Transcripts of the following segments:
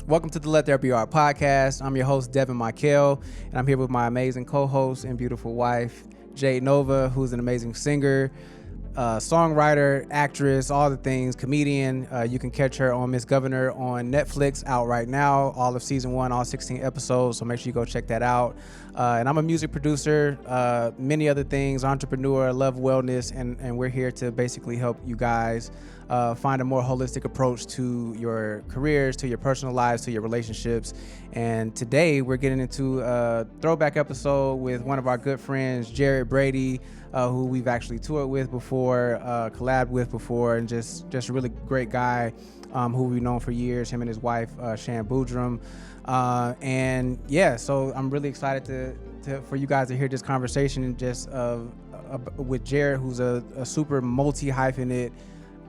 Welcome to the Let There Be Art podcast. I'm your host, Devin Michael, and I'm here with my amazing co-host and beautiful wife, Jade Nova, who's an amazing singer, songwriter, actress, all the things, comedian. You can catch her on Miss Governor on Netflix, out right now, all of season 1, all 16 episodes, so make sure you go check that out. And I'm a music producer, many other things, entrepreneur, love wellness, and we're here to basically help you guys find a more holistic approach to your careers, to your personal lives, to your relationships. And today we're getting into a throwback episode with one of our good friends, Jared Brady, who we've actually toured with before, collabed with before, and just a really great guy who we've known for years, him and his wife, Shan Boudrum. And yeah, so I'm really excited for you guys to hear this conversation and just with Jared, who's a super multi-hyphenate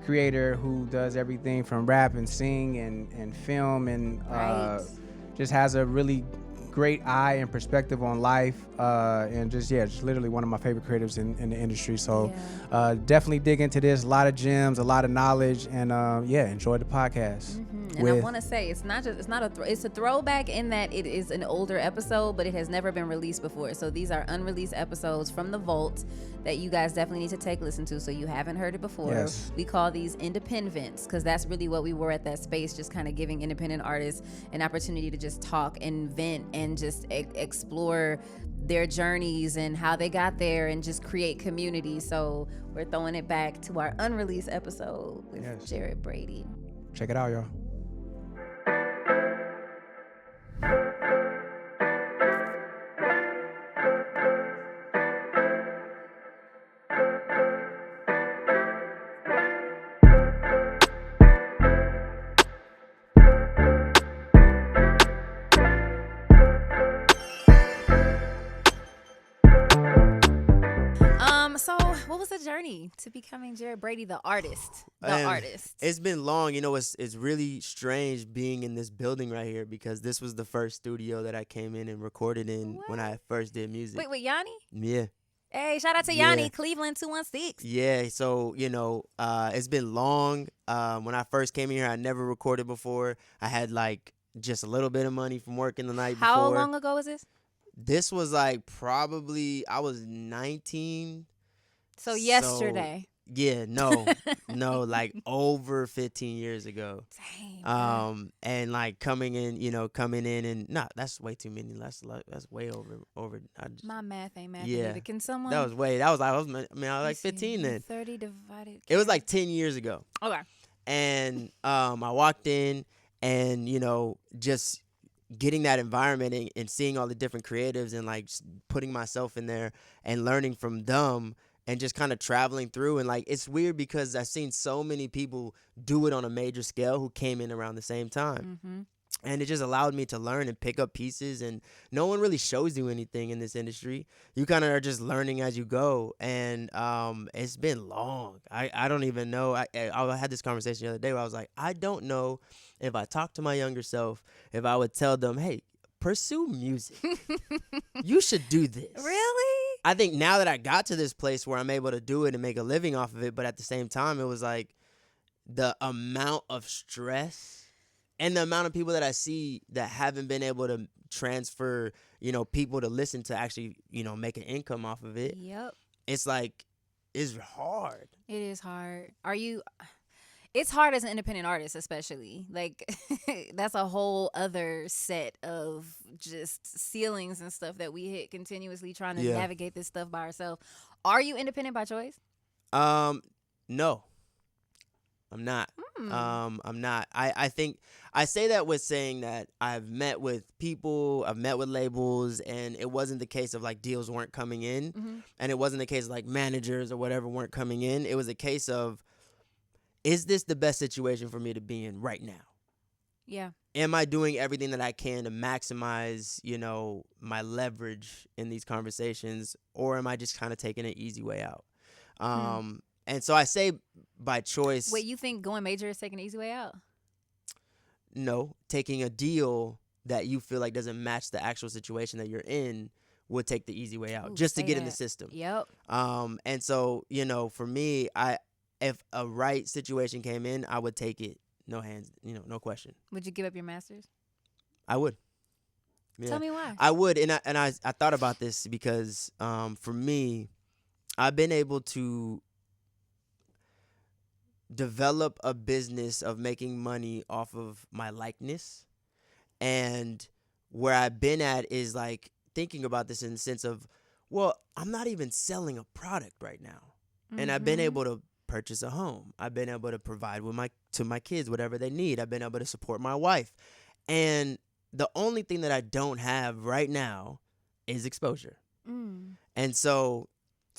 creator who does everything from rap and sing and film and just has a really great eye and perspective on life, and just literally one of my favorite creatives in the industry. So definitely dig into this. A lot of gems, a lot of knowledge, and enjoy the podcast. And I want to say it's a throwback in that it is an older episode, but it has never been released before. So these are unreleased episodes from the vault that you guys definitely need to listen to. So you haven't heard it before. Yes. We call these Independ-Vents because that's really what we were at that space, just kind of giving independent artists an opportunity to just talk and vent and just explore their journeys and how they got there and just create community. So we're throwing it back to our unreleased episode with Jared Brady. Check it out, y'all. So what was the journey to becoming Jared Brady, the artist? It's been long. You know, it's really strange being in this building right here because this was the first studio that I came in and recorded in when I first did music. Wait, Yanni? Yeah. Hey, shout out to Yanni, Cleveland 216. Yeah, so, it's been long. When I first came in here, I never recorded before. I had, just a little bit of money from working the night before. How long ago was this? This was, probably, I was 19. So yesterday. Yeah, no, over 15 years ago. Dang. And coming in and that's way too many. That's way over. My math ain't math. Yeah. Either. Can someone? I was 15 then. 30 divided. It was 10 years ago. Okay. And I walked in and just getting that environment and seeing all the different creatives and just putting myself in there and learning from them. And just kind of traveling through. And, it's weird because I've seen so many people do it on a major scale who came in around the same time. Mm-hmm. And it just allowed me to learn and pick up pieces. And no one really shows you anything in this industry. You kind of are just learning as you go. And it's been long. I don't even know. I had this conversation the other day where I was like, I don't know if I talked to my younger self, if I would tell them, hey, pursue music. You should do this. Really? I think now that I got to this place where I'm able to do it and make a living off of it, but at the same time, it was the amount of stress and the amount of people that I see that haven't been able to transfer, people to listen to actually, make an income off of it. Yep. It's it's hard. It is hard. It's hard as an independent artist, especially. That's a whole other set of just ceilings and stuff that we hit continuously trying to navigate this stuff by ourselves. Are you independent by choice? No, I'm not. I'm not. I think I say that with saying that I've met with people, I've met with labels, and it wasn't the case of deals weren't coming in, and it wasn't the case of managers or whatever weren't coming in. It was a case of, is this the best situation for me to be in right now? Yeah. Am I doing everything that I can to maximize, my leverage in these conversations, or am I just kind of taking an easy way out? And so I say by choice. Wait, you think going major is taking an easy way out? No, taking a deal that you feel doesn't match the actual situation that you're in would take the easy way out just to get in the system. Yep. And so, for me, if a right situation came in, I would take it. No hands, no question. Would you give up your master's? I would. Yeah. Tell me why. I would, and I thought about this because for me, I've been able to develop a business of making money off of my likeness, and where I've been at is like thinking about this in the sense of, well, I'm not even selling a product right now, and I've been able to purchase a home. I've been able to provide to my kids whatever they need. I've been able to support my wife, and the only thing that I don't have right now is exposure. And so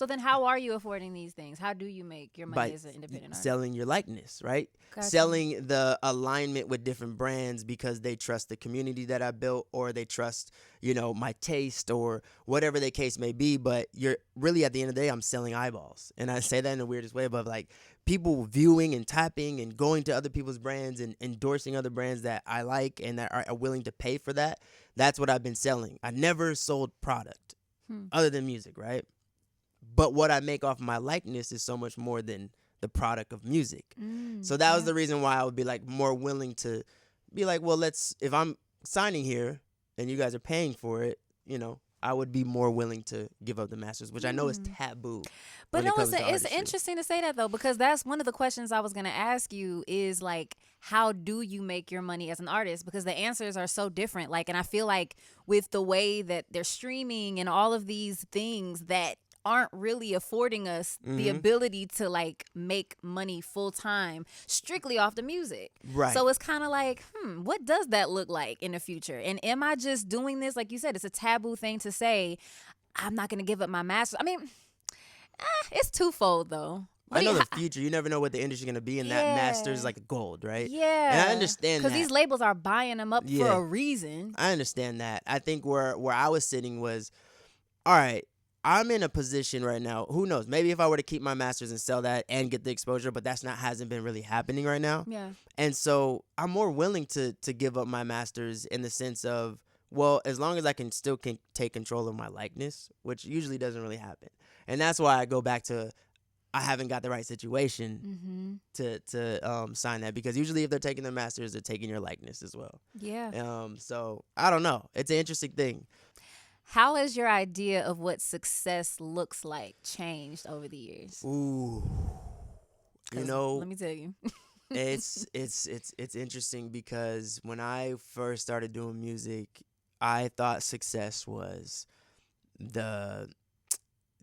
then how are you affording these things? How do you make your money by as an independent artist? selling your likeness, right? Gotcha. Selling the alignment with different brands because they trust the community that I built, or they trust, my taste, or whatever the case may be. But you're really, at the end of the day, I'm selling eyeballs. And I say that in the weirdest way, but like people viewing and tapping and going to other people's brands and endorsing other brands that I like and that are willing to pay for that. That's what I've been selling. I never sold product other than music, right? But what I make off my likeness is so much more than the product of music. So that was the reason why I would be like more willing to be like, well, if I'm signing here and you guys are paying for it, I would be more willing to give up the masters, which I know is taboo. But no, it's interesting to say that though, because that's one of the questions I was going to ask you is like, how do you make your money as an artist? Because the answers are so different. Like, and I feel like with the way that they're streaming and all of these things that aren't really affording us the ability to like make money full time strictly off the music. Right. So it's kind of like, what does that look like in the future? And am I just doing this? Like you said, it's a taboo thing to say, I'm not going to give up my masters. I mean, it's twofold though. I know the future. You never know what the industry's going to be, and that master's like gold, right? Yeah. And I understand that. Because these labels are buying them up for a reason. I understand that. I think where I was sitting was, all right, I'm in a position right now. Who knows? Maybe if I were to keep my masters and sell that and get the exposure, but hasn't been really happening right now. Yeah. And so I'm more willing to give up my masters in the sense of, well, as long as I can still take control of my likeness, which usually doesn't really happen. And that's why I go back to, I haven't got the right situation to sign that, because usually if they're taking their masters, they're taking your likeness as well. Yeah. So I don't know. It's an interesting thing. How has your idea of what success looks like changed over the years? Ooh, let me tell you. it's interesting because when I first started doing music, I thought success was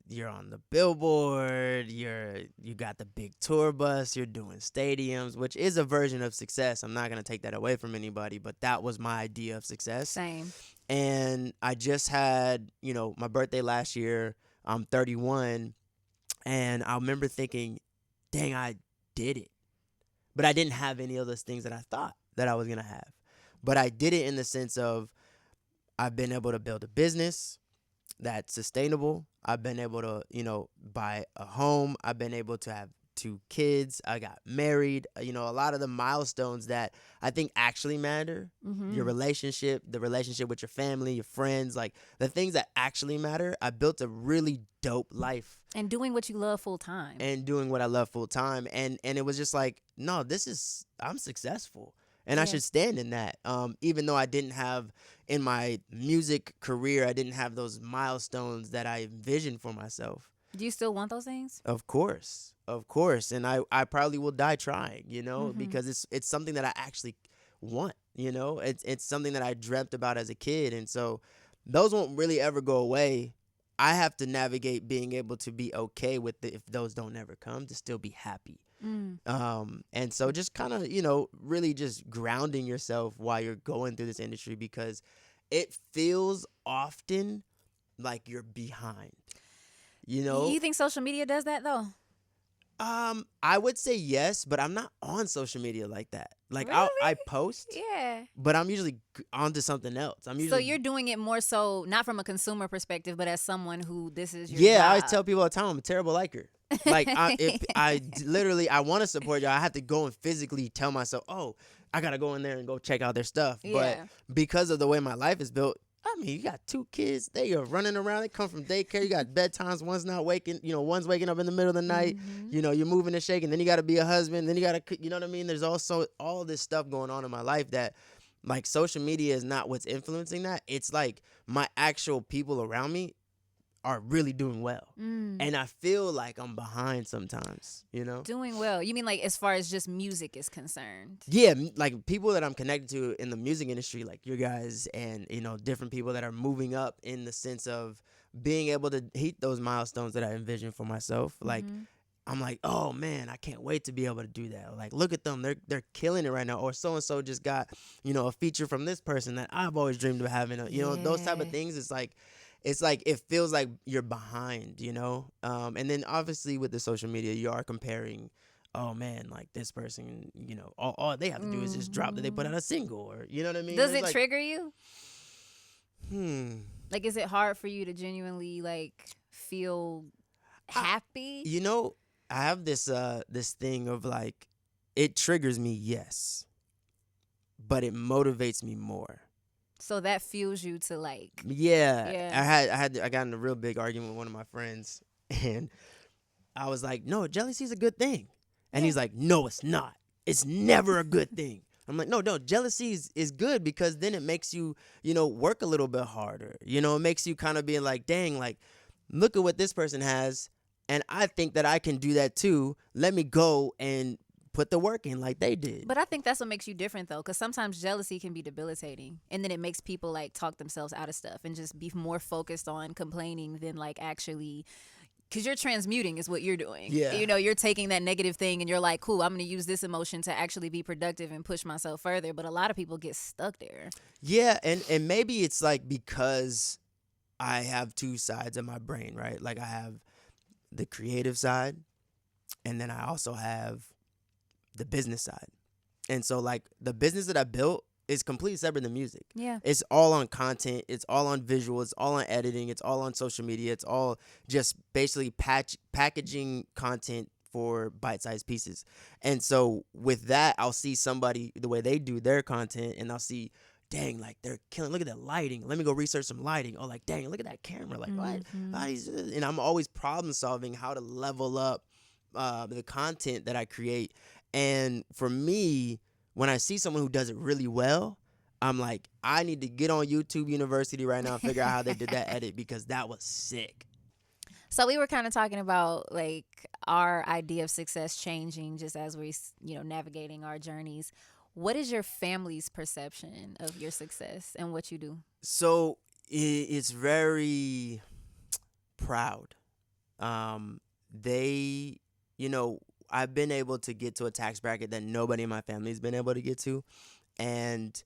you're on the billboard, you got the big tour bus, you're doing stadiums, which is a version of success. I'm not gonna take that away from anybody, but that was my idea of success. Same. And I just had, my birthday last year. I'm 31, and I remember thinking, dang, I did it. But I didn't have any of those things that I thought that I was gonna have. But I did it in the sense of, I've been able to build a business that's sustainable. I've been able to, buy a home. I've been able to have 2 kids. I got married. A lot of the milestones that I think actually matter, your relationship, the relationship with your family, your friends, like the things that actually matter. I built a really dope life. And doing what you love full time. And doing what I love full time. And it was just like, no, I'm successful. And I should stand in that. Even though I didn't have, in my music career, I didn't have those milestones that I envisioned for myself. Do you still want those things? Of course. And I probably will die trying, because it's something that I actually want, It's something that I dreamt about as a kid. And so those won't really ever go away. I have to navigate being able to be okay with it if those don't ever come, to still be happy. And so just kind of, really just grounding yourself while you're going through this industry, because it feels often like you're behind, You think social media does that though? I would say yes, but I'm not on social media like that. Like Really? I post, but I'm usually onto something else. So you're doing it more so not from a consumer perspective, but as someone who this is your job. I job. always tell people all the time I'm a terrible liker. Like if I literally I want to support y'all, I have to go and physically tell myself, oh, I gotta go in there and go check out their stuff. But because of the way my life is built, I mean, you got 2 kids. They are running around. They come from daycare. You got bedtimes. One's not waking. One's waking up in the middle of the night. You're moving and shaking. Then you got to be a husband. Then you got to, you know what I mean? There's also all this stuff going on in my life that Like social media is not what's influencing that. It's like my actual people around me are really doing well. And I feel like I'm behind sometimes, Doing well. You mean like as far as just music is concerned? Yeah, like people that I'm connected to in the music industry, like you guys, and different people that are moving up in the sense of being able to hit those milestones that I envision for myself. Like I'm like, oh man, I can't wait to be able to do that. Like, look at them, they're killing it right now. Or so and so just got a feature from this person that I've always dreamed of having. Those type of things. It's like it feels like you're behind, and then obviously with the social media, you are comparing. Oh man, like this person, all they have to do is just drop that they put out a single, or you know what I mean? Does It's it like, trigger you? Like, is it hard for you to genuinely like feel happy? I have this thing of like, it triggers me, yes, but it motivates me more. So that fuels you to like. Yeah. I got in a real big argument with one of my friends, and I was like, no, jealousy is a good thing. And he's like, no, it's not. It's never a good thing. I'm like, no, jealousy is good, because then it makes you, work a little bit harder. It makes you kind of be like, dang, like, look at what this person has, and I think that I can do that too. Let me go and put the work in like they did. But I think that's what makes you different, though, because sometimes jealousy can be debilitating, and then it makes people like talk themselves out of stuff and just be more focused on complaining than like actually, because you're transmuting is what you're doing. Yeah. You're taking that negative thing and you're like, cool, I'm going to use this emotion to actually be productive and push myself further. But a lot of people get stuck there. Yeah, and maybe it's like because I have two sides of my brain, right? Like I have the creative side, and then I also have the business side. And so like the business that I built is completely separate than music. Yeah. It's all on content. It's all on visual. It's all on editing. It's all on social media. It's all just basically packaging content for bite-sized pieces. And so with that, I'll see somebody, the way they do their content, and I'll see, dang, like they're killing. Look at that lighting. Let me go research some lighting. Oh, like, dang, look at that camera. Like, what? And I'm always problem solving how to level up the content that I create. And for me, when I see someone who does it really well, I'm like, I need to get on YouTube University right now and figure out how they did that edit, because that was sick. So we were kind of talking about like our idea of success changing just as we're, navigating our journeys. What is your family's perception of your success and what you do? So it's very proud. They, I've been able to get to a tax bracket that nobody in my family has been able to get to. And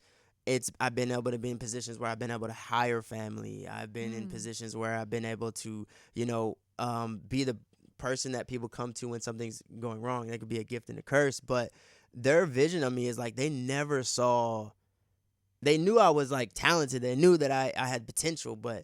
I've been able to be in positions where I've been able to hire family. I've been in positions where I've been able to, be the person that people come to when something's going wrong. That could be a gift and a curse. But their vision of me is like, they never saw, they knew I was like talented. They knew that I had potential, but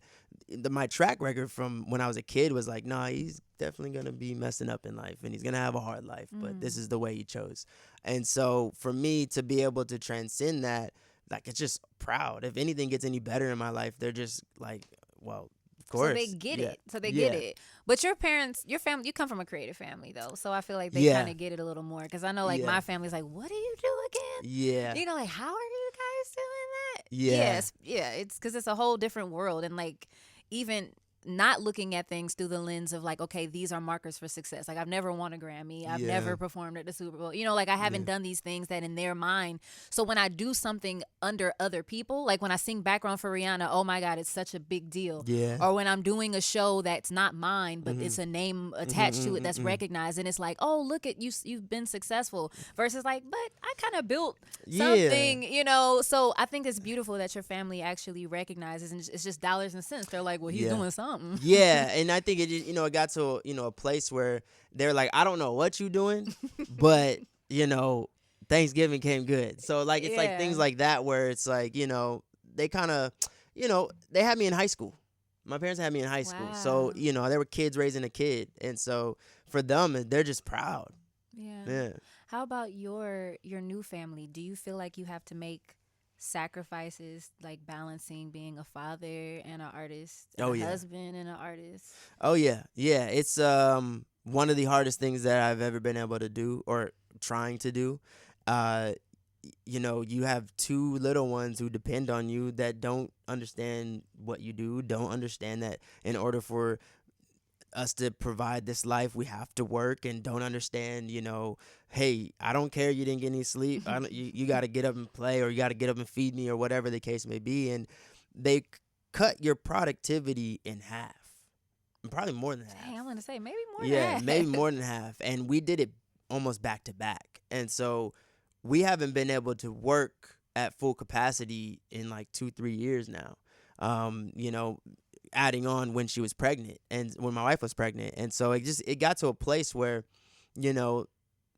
my track record from when I was a kid was like, nah, he's definitely going to be messing up in life and he's going to have a hard life, but this is the way he chose. And so for me to be able to transcend that, like, it's just proud. If anything gets any better in my life, they're just like, well, of course. So they get it. So they get it. But your parents, your family, you come from a creative family, though. So I feel like they kind of get it a little more. Because I know, like, my family's like, what do you do again? Yeah. Like, how are you guys doing that? Yeah. Yes. Yeah. It's because it's a whole different world. And, like, even not looking at things through the lens of like, okay, these are markers for success. Like, I've never won a Grammy. I've never performed at the Super Bowl. Like, I haven't done these things that in their mind. So when I do something under other people, like when I sing background for Rihanna, oh my God, it's such a big deal. Yeah. Or when I'm doing a show that's not mine, but it's a name attached to it that's recognized. And it's like, oh, look at you, you've been successful. Versus like, but I kind of built something, So I think it's beautiful that your family actually recognizes, and it's just dollars and cents. They're like, well, he's doing something. Yeah, and I think it just, it got to a place where they're like, I don't know what you're doing, but Thanksgiving came good. So like it's like things like that where it's like they kind of they had me in high school. My parents had me in high school, so they were kids raising a kid, and so for them they're just proud. Yeah. How about your new family? Do you feel like you have to make sacrifices, like balancing being a father and an artist, a husband and an artist? It's one of the hardest things that I've ever been able to do or trying to do. you know, you have two little ones who depend on you that don't understand what you do, don't understand that in order for us to provide this life, we have to work, and don't understand, you know, hey, I don't care you didn't get any sleep. You got to get up and play, or you got to get up and feed me, or whatever the case may be. And they cut your productivity in half. Probably more than half. Dang, I'm going to say maybe more than Yeah, half. maybe more than half. And we did it almost back to back. And so we haven't been able to work at full capacity in like 2-3 years now. You know, adding on when she was pregnant and when my wife was pregnant. And so it got to a place where, you know, it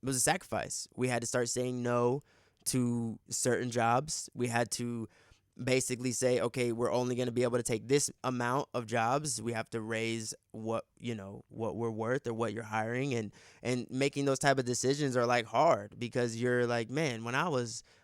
was a sacrifice. We had to start saying no to certain jobs. We had to basically say, okay, we're only going to be able to take this amount of jobs. We have to raise what we're worth, or what you're hiring, and making those type of decisions are like hard, because you're like, man, when I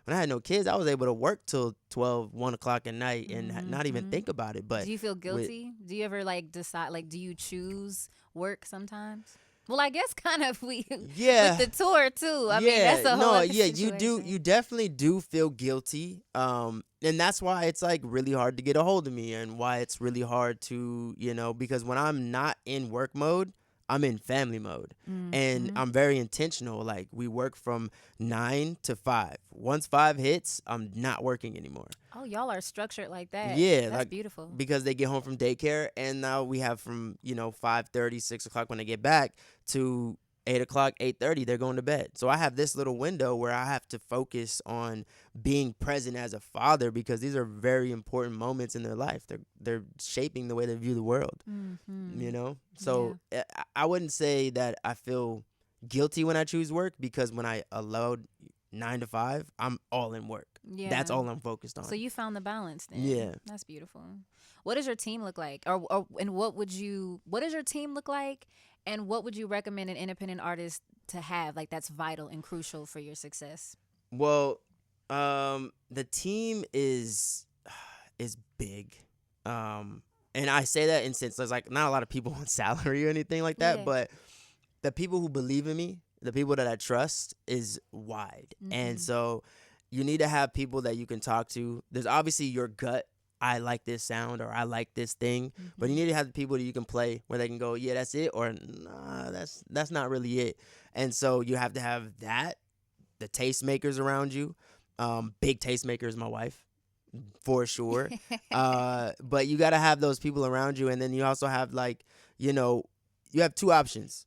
had no kids, I was able to work till 12, 1 o'clock at night and not even think about it. But do you feel guilty? Do you ever like decide, like, do you choose work sometimes? Well, I guess kind of with the tour too. I mean, that's a whole other situation. You definitely do feel guilty. And that's why it's like really hard to get a hold of me, and why it's really hard to, you know, because when I'm not in work mode, I'm in family mode. And I'm very intentional. Like, we work from 9 to 5. Once 5 hits, I'm not working anymore. Oh, y'all are structured like that. Yeah, that's like, beautiful. Because they get home from daycare, and now we have from, you know, 5:30, 6 o'clock when they get back to 8 o'clock, 8:30, they're going to bed. So I have this little window where I have to focus on being present as a father, because these are very important moments in their life. They're shaping the way they view the world, you know? So I wouldn't say that I feel guilty when I choose work, because when I allowed 9 to 5, I'm all in work. Yeah. That's all I'm focused on. So you found the balance then. Yeah. That's beautiful. What does your team look like? And what does your team look like? And what would you recommend an independent artist to have, like, that's vital and crucial for your success? Well, the team is big. And I say that in sense, there's like not a lot of people on salary or anything like that, but the people who believe in me, the people that I trust, is wide. And so you need to have people that you can talk to. There's obviously your gut. I like this sound, or I like this thing, but you need to have the people that you can play where they can go, yeah, that's it, or nah, that's not really it. And so you have to have that, the tastemakers around you. Big tastemaker is my wife, for sure. But you got to have those people around you. And then you also have, like, you know, you have two options.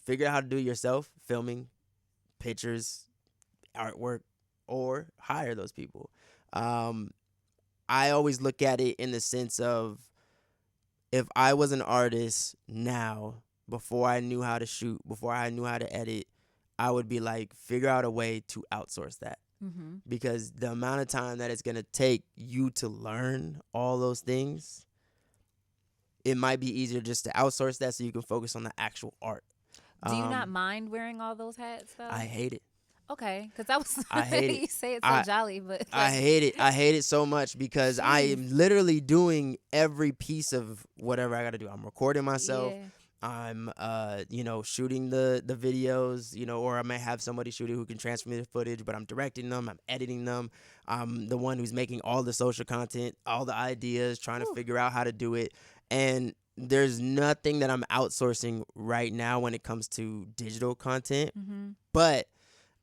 Figure out how to do it yourself, filming, pictures, artwork, or hire those people. I always look at it in the sense of, if I was an artist now, before I knew how to shoot, before I knew how to edit, I would be like, figure out a way to outsource that. Because the amount of time that it's going to take you to learn all those things, it might be easier just to outsource that so you can focus on the actual art. Do you not mind wearing all those hats, though? I hate it. Okay, because I was I hate it. You say it's so jolly, but like, I hate it. I hate it so much, because I am literally doing every piece of whatever I got to do. I'm recording myself. Yeah. I'm you know, shooting the videos, you know, or I may have somebody shoot it who can transfer me the footage, but I'm directing them, I'm editing them. I'm the one who's making all the social content, all the ideas, trying to figure out how to do it. And there's nothing that I'm outsourcing right now when it comes to digital content, but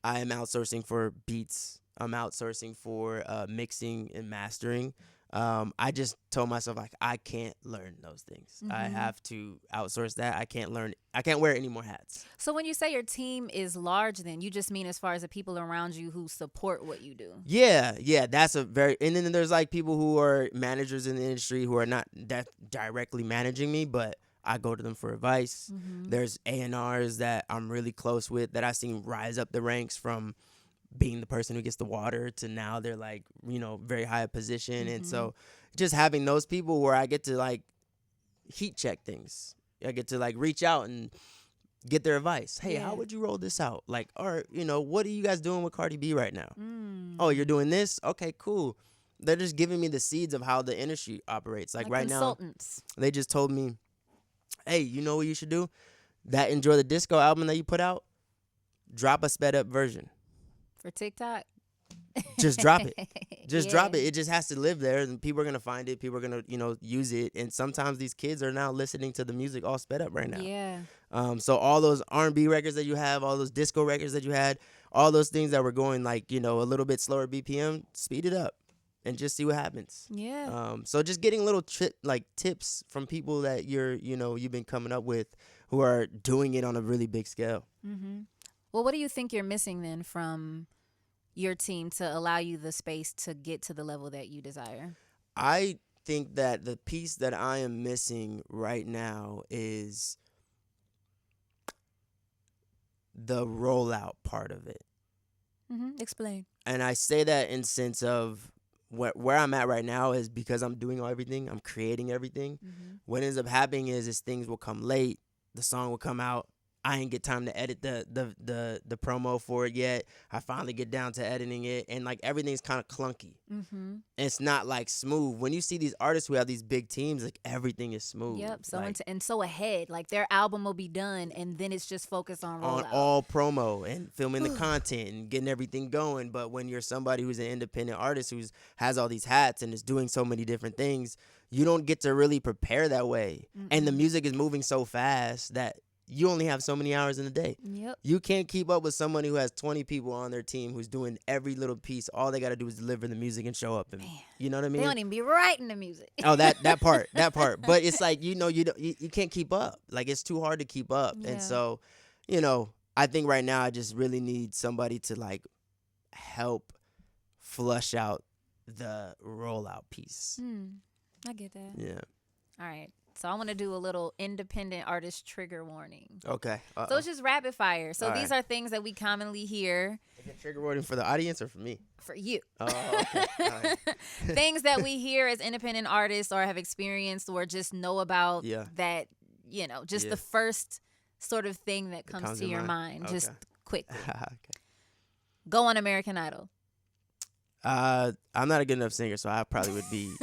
I am outsourcing for beats. I'm outsourcing for mixing and mastering. I just told myself, like, I can't learn those things. I have to outsource that. I can't wear any more hats. So when you say your team is large, then you just mean as far as the people around you who support what you do? Yeah. That's and then there's like people who are managers in the industry who are not that directly managing me, but I go to them for advice. There's A&Rs that I'm really close with that I've seen rise up the ranks from being the person who gets the water to now they're like, you know, very high position. And so just having those people where I get to like heat check things. I get to like reach out and get their advice. Hey, how would you roll this out? Like, or, you know, what are you guys doing with Cardi B right now? Oh, you're doing this? Okay, cool. They're just giving me the seeds of how the industry operates. Like right now, they just told me, hey, you know what you should do? That Enjoy the Disco album that you put out, drop a sped up version. For TikTok? just drop it. Just drop Yeah. it. It just has to live there, and people are gonna find it. People are gonna, use it. And sometimes these kids are now listening to the music all sped up right now. Yeah. So all those R&B records that you have, all those disco records that you had, all those things that were going like, a little bit slower BPM, speed it up and just see what happens. Yeah. So just getting little tips from people that you've been coming up with who are doing it on a really big scale. Mm-hmm. Well, what do you think you're missing then from your team to allow you the space to get to the level that you desire? I think that the piece that I am missing right now is the rollout part of it. Mm-hmm. Explain. And I say that in sense of where I'm at right now is because I'm doing everything, I'm creating everything. Mm-hmm. What ends up happening is things will come late, the song will come out, I ain't get time to edit the promo for it yet. I finally get down to editing it, and like everything's kind of clunky. Mm-hmm. It's not like smooth. When you see these artists who have these big teams, like everything is smooth. Yep. So like, and so ahead, like their album will be done, and then it's just focused on rollout. on all promo and filming the content and getting everything going. But when you're somebody who's an independent artist who has all these hats and is doing so many different things, you don't get to really prepare that way. Mm-mm. And the music is moving so fast that you only have so many hours in a day. Yep. You can't keep up with someone who has 20 people on their team who's doing every little piece. All they got to do is deliver the music and show up. And you know what I mean? They don't even be writing the music. Oh, that part. But it's like, you can't keep up. Like, it's too hard to keep up. Yeah. And so, I think right now I just really need somebody to like help flush out the rollout piece. I get that. Yeah. All right. So I want to do a little independent artist trigger warning. Okay. So it's just rapid fire. So All these are things that we commonly hear. Is it trigger warning for the audience or for me? For you. Oh, okay. All right. Things that we hear as independent artists or have experienced or just know about that, just the first sort of thing that comes to your mind. Okay. Just quickly. Okay. Go on American Idol. I'm not a good enough singer, so I probably would be,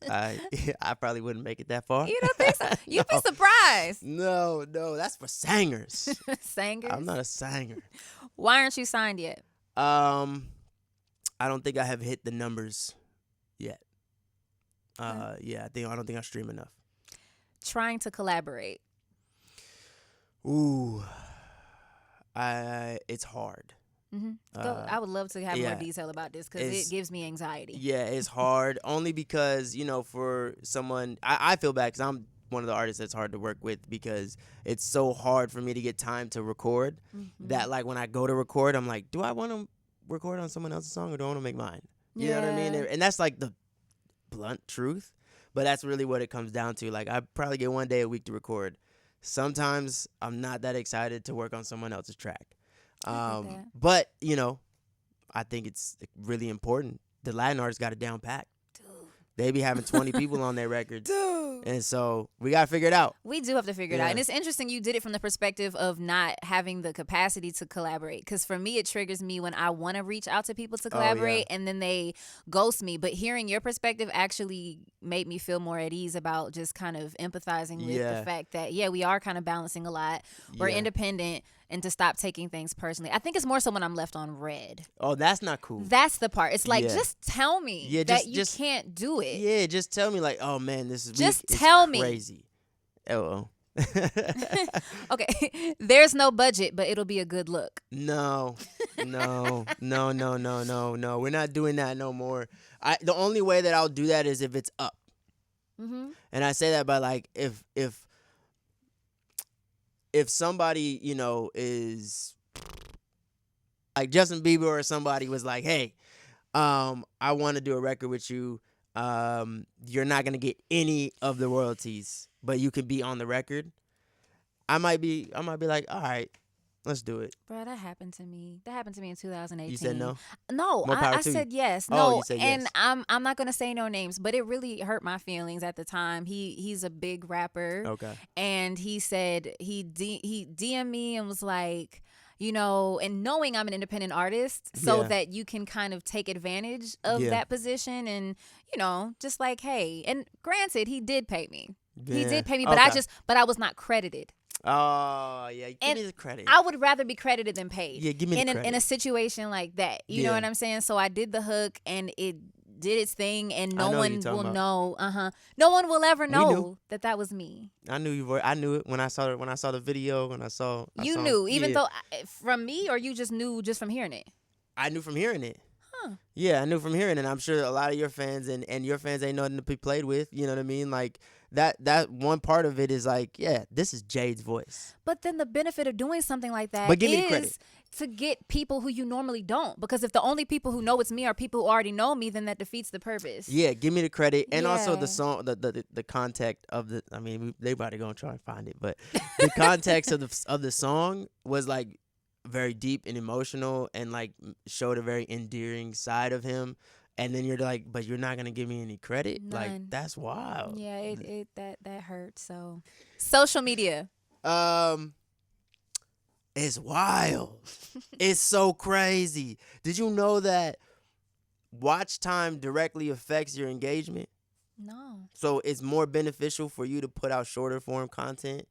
I probably wouldn't make it that far. You don't think so? You'd be surprised. No, that's for singers. Singers? I'm not a singer. Why aren't you signed yet? I don't think I have hit the numbers yet. I don't think I stream enough. Trying to collaborate. Ooh, it's hard. Mm-hmm. I would love to have more detail about this because it gives me anxiety. Yeah, it's hard only because, for someone, I feel bad because I'm one of the artists that's hard to work with because it's so hard for me to get time to record that like when I go to record, I'm like, do I want to record on someone else's song or do I want to make mine? You know what I mean? And that's like the blunt truth, but that's really what it comes down to. Like I probably get one day a week to record. Sometimes I'm not that excited to work on someone else's track. But, I think it's really important. The Latin artists got it down packed. Dude. They be having 20 people on their records. Dude. And so we got to figure it out. We do have to figure it out. And it's interesting you did it from the perspective of not having the capacity to collaborate. Because for me, it triggers me when I want to reach out to people to collaborate and then they ghost me. But hearing your perspective actually made me feel more at ease about just kind of empathizing with the fact that, we are kind of balancing a lot. We're independent. And to stop taking things personally. I think it's more so when I'm left on red. Oh, that's not cool. That's the part. It's like, just tell me that you can't do it. Yeah, just tell me like, oh, man, this is just tell me. Crazy. Oh. Okay, there's no budget, but it'll be a good look. No. We're not doing that no more. The only way that I'll do that is if it's up. Mm-hmm. And I say that by like, if somebody, is like Justin Bieber or somebody was like, hey, I want to do a record with you. You're not going to get any of the royalties, but you could be on the record. I might be like, all right, let's do it. Bro, that happened to me. That happened to me in 2018. You said no? No, I said yes. Oh, no, you said and yes. I'm not gonna say no names, but it really hurt my feelings at the time. He's a big rapper. Okay. And he said he DM'd me and was like, and knowing I'm an independent artist, so that you can kind of take advantage of that position and, just like, hey, and granted, he did pay me. He did pay me, but I was not credited. Oh yeah, give And me the credit. I would rather be credited than paid. Yeah, give me the credit. In a situation like that. You know Yeah. what I'm saying? So I did the hook and it did its thing, and no I know what one you're talking will about. know. No one will ever We know knew. that was me. I knew you were. I knew it when I saw the video. When I saw You him. knew, even Yeah. though from me, or you just knew just from hearing it. I knew from hearing it. Huh. Yeah, I knew from hearing it. I'm sure a lot of your fans and your fans ain't nothing to be played with. You know what I mean? Like that one part of it is like, yeah, this is Jade's voice. But then the benefit of doing something like that But give me the credit. is to get people who you normally don't. Because if the only people who know it's me are people who already know me, then that defeats the purpose. Yeah, give me the credit. And also Yeah. the song, the context of the. I mean, they probably gonna try and find it, but the context of the song was like very deep and emotional, and like showed a very endearing side of him. And then you're like, but you're not gonna give me any credit. None. Like that's wild. Yeah, that hurt. So social media. It's wild. It's so crazy. Did you know that watch time directly affects your engagement? No. So it's more beneficial for you to put out shorter form content.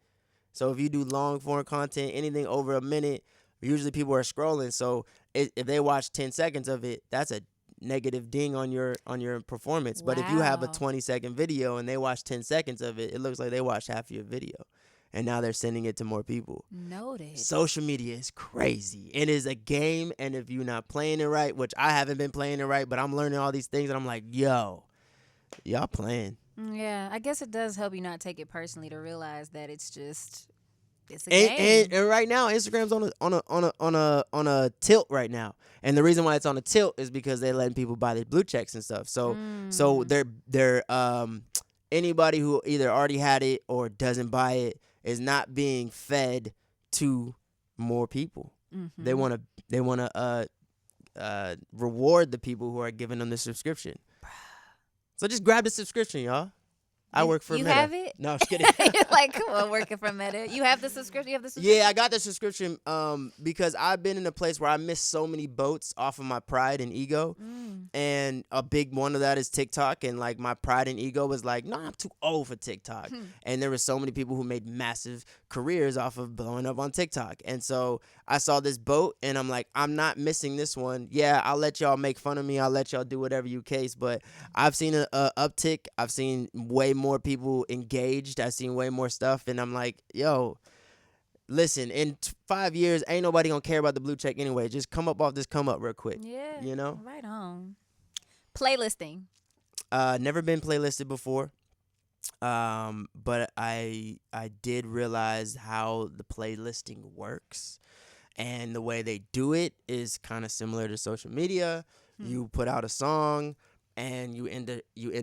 So if you do long form content, anything over a minute, usually people are scrolling. So if they watch 10 seconds of it, that's a negative ding on your performance. But if you have a Wow. 20-second video and they watch 10 seconds of it, it looks like they watched half your video. And now they're sending it to more people. Noted. Social media is crazy. It is a game, and if you're not playing it right, which I haven't been playing it right, but I'm learning all these things, and I'm like, yo, y'all playing. Yeah, I guess it does help you not take it personally to realize that it's a game. And right now, Instagram's on a tilt right now, and the reason why it's on a tilt is because they're letting people buy their blue checks and stuff. So they're anybody who either already had it or doesn't buy it is not being fed to more people. Mm-hmm. They want to reward the people who are giving them the subscription. So just grab the subscription, y'all. I work for you Meta. have it? No, I'm just kidding. You're like, come on, working for Meta. You have the subscription? Yeah, I got the subscription because I've been in a place where I missed so many boats off of my pride and ego. And a big one of that is TikTok. And like my pride and ego was like, no, I'm too old for TikTok. And there were so many people who made massive careers off of blowing up on TikTok. And so I saw this boat and I'm like, I'm not missing this one. Yeah, I'll let y'all make fun of me. I'll let y'all do whatever you case. But I've seen a uptick. I've seen way more people engaged. I've seen way more stuff. And I'm like, yo, listen, in 5 years, ain't nobody gonna care about the blue check anyway. Just come up off this come up real quick. Yeah. You know? Right on. Playlisting. Never been playlisted before. But I did realize how the playlisting works. And the way they do it is kind of similar to social media. You put out a song and you end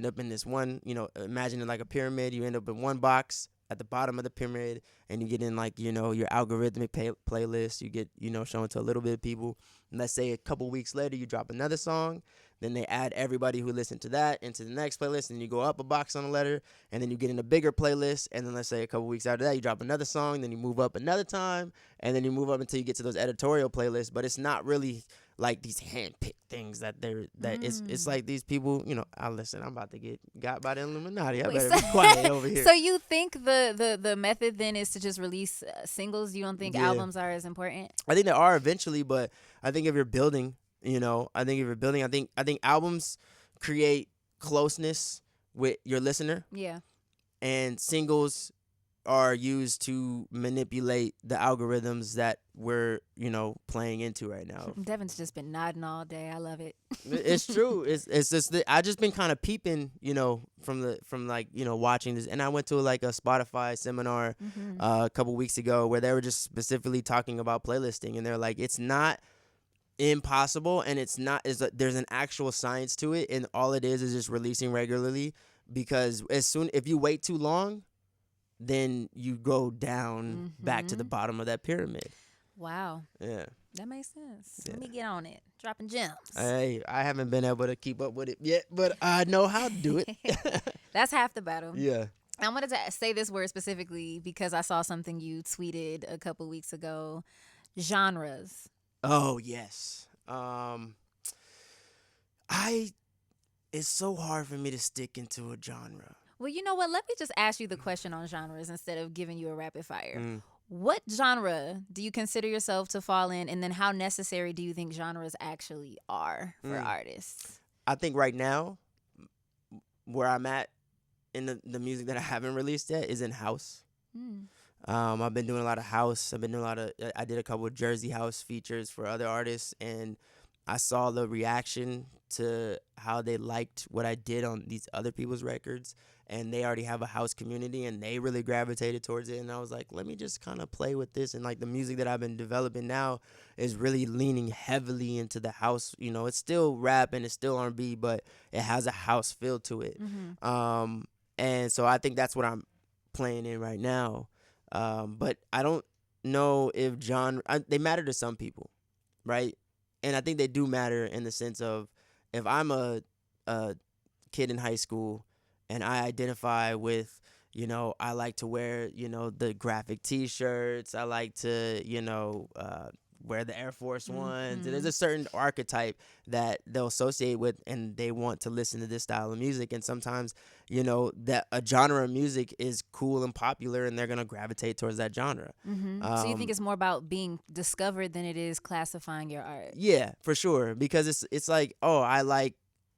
up in this one, imagine it like a pyramid. You end up in one box at the bottom of the pyramid, and you get in like, your algorithmic playlist. You get, shown to a little bit of people. And let's say a couple weeks later, you drop another song. Then they add everybody who listened to that into the next playlist, and you go up a box on a letter, and then you get in a bigger playlist. And then let's say a couple weeks after that, you drop another song, then you move up another time, and then you move up until you get to those editorial playlists. But it's not really like these handpicked things it's like these people, listen, I'm about to get got by the Illuminati. I better be quiet over here. So you think the method then is to just release singles? You don't think albums are as important? I think they are eventually, but I think if you're building, I think albums create closeness with your listener. Yeah. And singles are used to manipulate the algorithms that we're, playing into right now. Devin's just been nodding all day. I love it. It's true. It's just that I just been kind of peeping, from watching this. And I went to like a Spotify seminar a couple weeks ago where they were just specifically talking about playlisting, and they're like, it's not impossible, and there's an actual science to it, and all it is just releasing regularly, because if you wait too long, then you go down back to the bottom of that pyramid. Wow. Yeah. That makes sense. Let me get on it. Dropping gems. Hey, I haven't been able to keep up with it yet, but I know how to do it. That's half the battle. Yeah. I wanted to say this word specifically because I saw something you tweeted a couple weeks ago. Genres. Oh, yes. It's so hard for me to stick into a genre. Well, you know what? Let me just ask you the question on genres instead of giving you a rapid fire. What genre do you consider yourself to fall in, and then how necessary do you think genres actually are for artists? I think right now, where I'm at in the music that I haven't released yet is in house. I've been doing a lot of house. I did a couple of Jersey house features for other artists, and I saw the reaction to how they liked what I did on these other people's records, and they already have a house community, and they really gravitated towards it. And I was like, let me just kind of play with this. And like the music that I've been developing now is really leaning heavily into the house. You know, it's still rap and it's still R&B, but it has a house feel to it. And so I think that's what I'm playing in right now. But I don't know if they matter to some people, right? And I think they do matter in the sense of if I'm a kid in high school and I identify with, you know, I like to wear, you know, the graphic T-shirts. I like to, you know, wear the Air Force Ones. And there's a certain archetype that they'll associate with, and they want to listen to this style of music. And sometimes, you know, that a genre of music is cool and popular, and they're gonna gravitate towards that genre. So you think it's more about being discovered than it is classifying your art? Yeah, for sure. Because it's like, oh, I like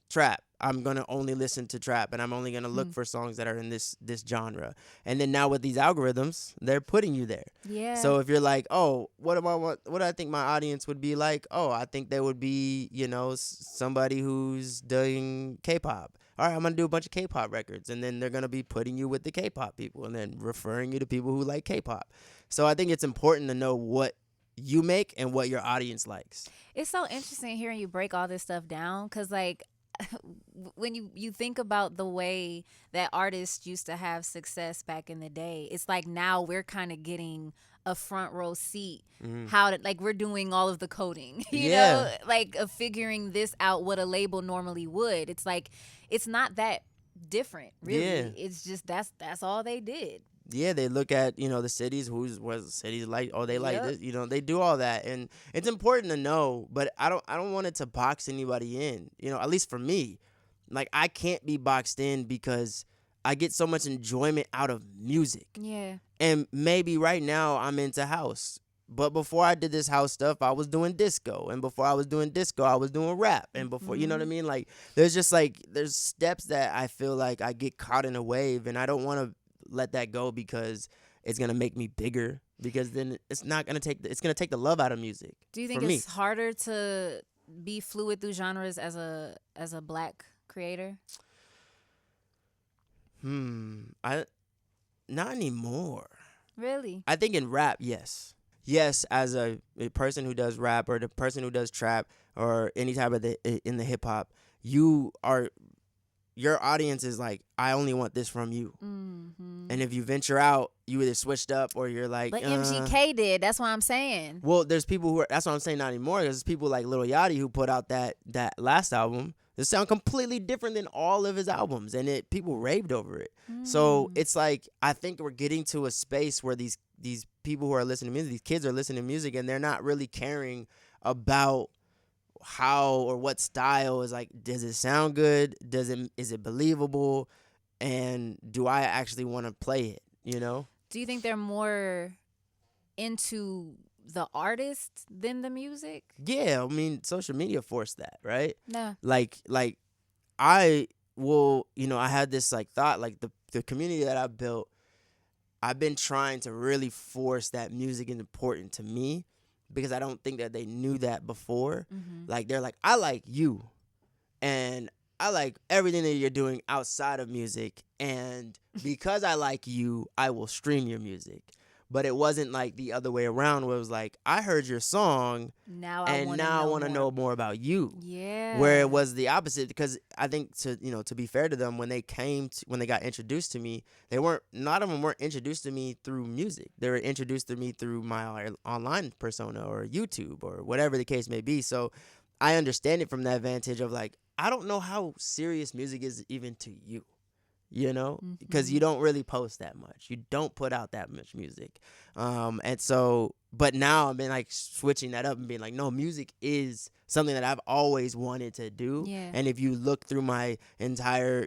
trap. I'm gonna only listen to trap, and I'm only gonna look for songs that are in this genre. And then now with these algorithms, they're putting you there. Yeah. So if you're like, oh, what do I think my audience would be like? Oh, I think they would be, you know, somebody who's doing K-pop. All right, I'm gonna do a bunch of K-pop records, and then they're gonna be putting you with the K-pop people, and then referring you to people who like K-pop. So I think it's important to know what you make and what your audience likes. It's so interesting hearing you break all this stuff down, because like when you think about the way that artists used to have success back in the day, it's like now we're kind of getting a front row seat how to, like, we're doing all of the coding, you know, like of figuring this out, what a label normally would. It's like it's not that different, really. It's just that's all they did. Yeah, they look at, you know, the cities, what cities like, oh, they like this, you know, they do all that. And it's important to know, but I don't want it to box anybody in, you know, at least for me. Like, I can't be boxed in because I get so much enjoyment out of music. Yeah. And maybe right now I'm into house. But before I did this house stuff, I was doing disco. And before I was doing disco, I was doing rap. And before, you know what I mean? Like, there's steps that I feel like I get caught in a wave, and I don't want to let that go because it's gonna make me bigger, because then it's gonna take the love out of music. Do you think it's harder to be fluid through genres as a Black creator? Not anymore. Really? I think in rap, yes, as a person who does rap, or the person who does trap, or any type of in the hip hop, your audience is like, I only want this from you. And if you venture out, you either switched up or you're like, but MGK did. That's what I'm saying. Well, there's people who are, that's what I'm saying, not anymore. There's people like Lil Yachty who put out that last album. It sound completely different than all of his albums, and people raved over it. So it's like, I think we're getting to a space where these people who are listening to music, these kids are listening to music, and they're not really caring about how or what style is, like, does it sound good? Is it believable? And do I actually want to play it, you know? Do you think they're more into the artist than the music? Yeah, I mean, social media forced that, right? Yeah. Like I will, you know, I had this like thought, like the community that I built, I've been trying to really force that music is important to me, because I don't think that they knew that before. Like, they're like, I like you, and I like everything that you're doing outside of music, and because I like you, I will stream your music. But it wasn't like the other way around, where it was like, I heard your song, now I want to know more about you. Yeah. Where it was the opposite, because I think, to be fair to them, when they got introduced to me, none of them weren't introduced to me through music. They were introduced to me through my online persona or YouTube or whatever the case may be. So I understand it from that vantage of like, I don't know how serious music is even to you. because you don't really post that much. You don't put out that much music. And so, but now I've been like switching that up and being like, no, music is something that I've always wanted to do. Yeah. And if you look through my entire,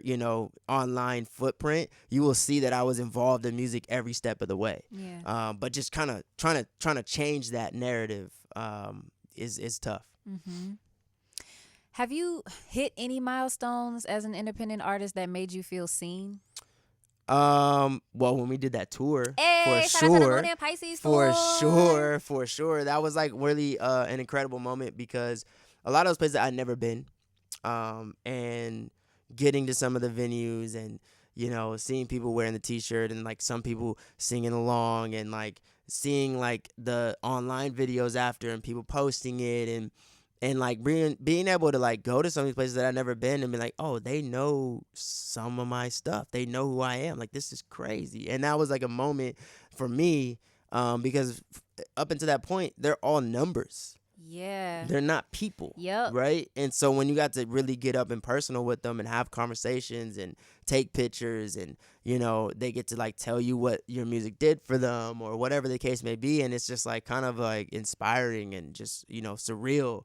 online footprint, you will see that I was involved in music every step of the way. Yeah. But just kind of trying to change that narrative is tough. Mm-hmm. Have you hit any milestones as an independent artist that made you feel seen? Well, when we did that tour, Hey, for shout out to the sure, Moon and Pisces for tour. sure, that was like really an incredible moment, because a lot of those places I'd never been, and getting to some of the venues and seeing people wearing the T-shirt and like some people singing along, and like seeing like the online videos after and people posting it, and like being able to like go to some of these places that I've never been and be like, oh, they know some of my stuff. They know who I am. Like, this is crazy. And that was like a moment for me, because up until that point, they're all numbers. Yeah. They're not people. Yep. Right? And so when you got to really get up and personal with them and have conversations and take pictures, and they get to like tell you what your music did for them or whatever the case may be, and it's just like kind of like inspiring and just surreal.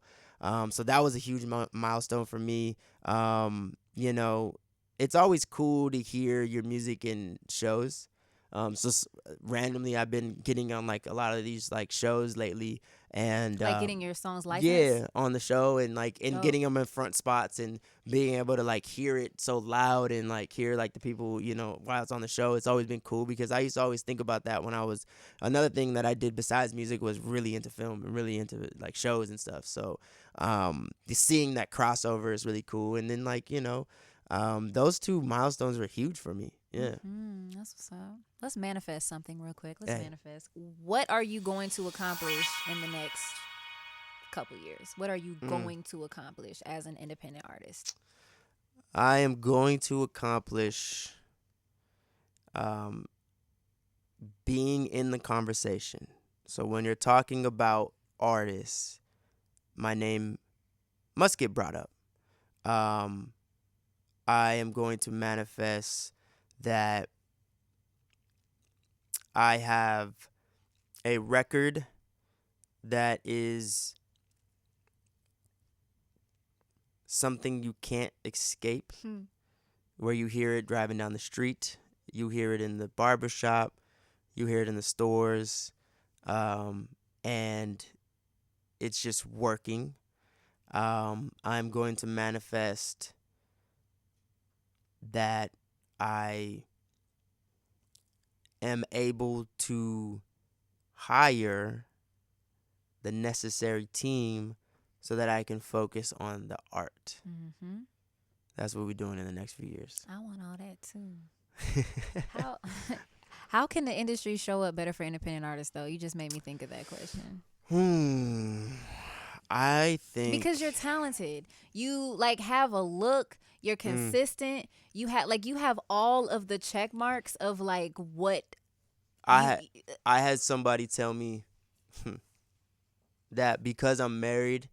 So that was a huge milestone for me. It's always cool to hear your music in shows. Randomly, I've been getting on like a lot of these like shows lately, and like getting your songs licensed. Yeah, on the show, and like getting them in front spots and being able to like hear it so loud and like hear like the people while it's on the show. It's always been cool, because I used to always think about that when I was another thing that I did besides music was really into film and really into like shows and stuff. So seeing that crossover is really cool, and then like those two milestones were huge for me. Yeah. That's what's up. Let's manifest something real quick. Let's manifest. What are you going to accomplish in the next couple years? What are you going to accomplish as an independent artist? I am going to accomplish being in the conversation. So when you're talking about artists, my name must get brought up. I am going to manifest that I have a record that is something you can't escape, where you hear it driving down the street, you hear it in the barbershop, you hear it in the stores, and it's just working. I'm going to manifest that I am able to hire the necessary team so that I can focus on the art. Mm-hmm. That's what we're doing in the next few years. I want all that too. How can the industry show up better for independent artists, though? You just made me think of that question. I think because you're talented. You like have a look. You're consistent. You have all of the check marks of like what. I had somebody tell me that because I'm married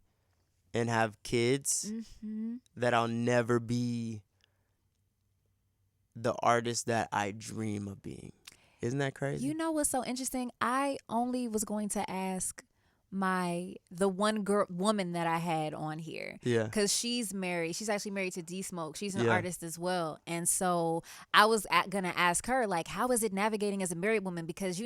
and have kids, that I'll never be the artist that I dream of being. Isn't that crazy? You know what's so interesting? I only was going to ask the one woman that I had on here. Yeah. Because she's married. She's actually married to D Smoke. She's an artist as well. And so I was going to ask her, like, how is it navigating as a married woman? Because,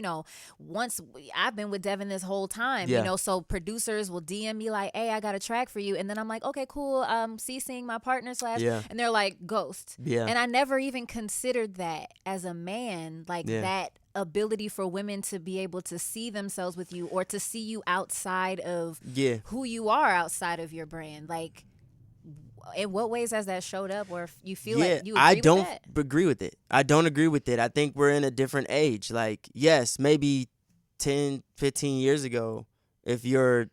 once I've been with Devin this whole time, so producers will DM me like, hey, I got a track for you. And then I'm like, okay, cool. CCing my partner / and they're like, ghost. Yeah. And I never even considered that as a man, like that ability for women to be able to see themselves with you or to see you outside of who you are outside of your brand. Like, in what ways has that showed up, or if you feel like you agree I with don't that? agree with it. I don't agree with it. I think we're in a different age. Like, yes, maybe 10, 15 years ago, if you're,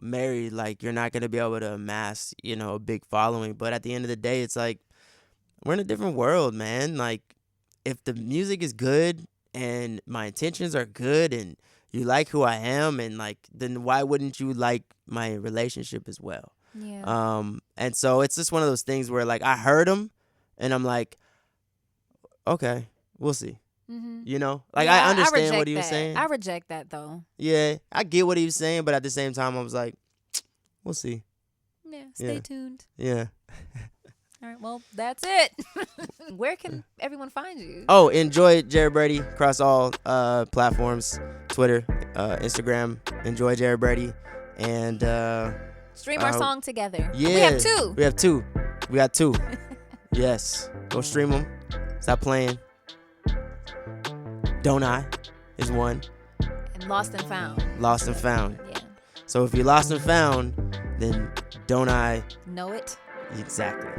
married, like, you're not going to be able to amass, a big following. But at the end of the day, it's like, we're in a different world, man. Like, if the music is good and my intentions are good and you like who I am, and like, then why wouldn't you like my relationship as well? Yeah. And so it's just one of those things where like I heard him and I'm like, okay, we'll see. Mm-hmm. You know, like Yeah, I understand reject what he was that. saying. I reject that though. Yeah, I get what he was saying, but at the same time, I was like, we'll see. Yeah, stay Yeah. tuned. Yeah. All right, well, that's it. Where can everyone find you? Oh, enjoy Jared Brady across all platforms, Twitter, Instagram. Enjoy Jared Brady, and Stream our song together. yeah, We have two. We got two. Yes, go stream them. Stop playing. Don't I is one. And Lost and Found. Lost and Found. Yeah. So if you're lost and found, then don't I Know it. exactly.